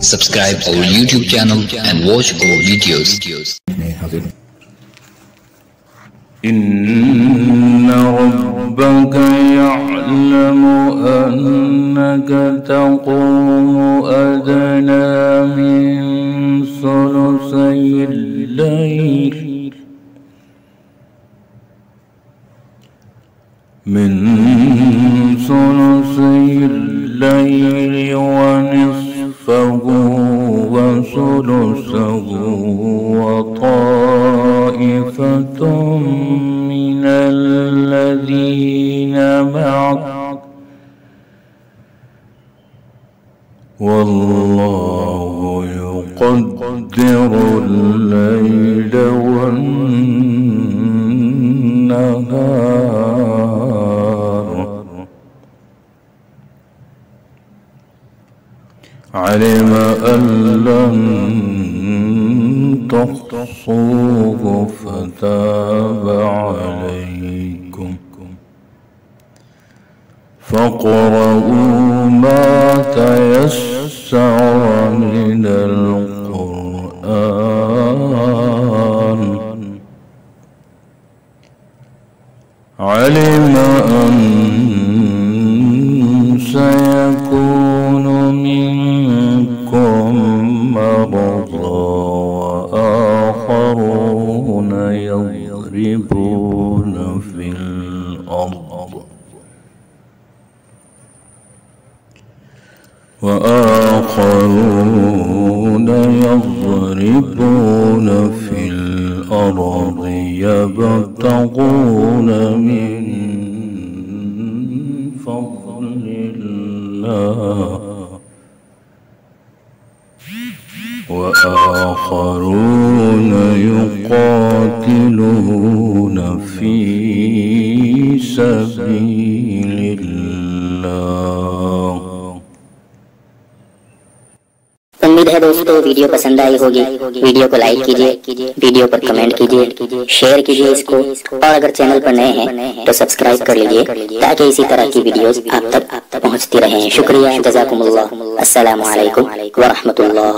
Subscribe our YouTube channel and watch our videos. إن ربك يعلم أنك تقوم أدنى من ثلثي الليل ونصفه وثلثه وطائفة من الذين معك والله يقدر الليل والنهار علم أن لن تحصوه فتاب عليكم فاقرؤوا ما تيسر من القرآن علم أن سيكون منكم مرضى وآخرون يضربون في الأرض يبتغون من فضل الله وآخرون يقاتلون في سبيل الله। उम्मीद है दोस्तों वीडियो पसंद आई होगी। वीडियो को लाइक कीजिए, वीडियो पर कमेंट कीजिए, शेयर कीजिए इसको, और अगर चैनल पर नए हैं तो सब्सक्राइब कर लीजिए ताकि इसी तरह की वीडियोस आप तक पहुंचती रहें। शुक्रिया, जज़ाकुमुल्लाह, अस्सलामु अलैकुम व रहमतुल्लाह।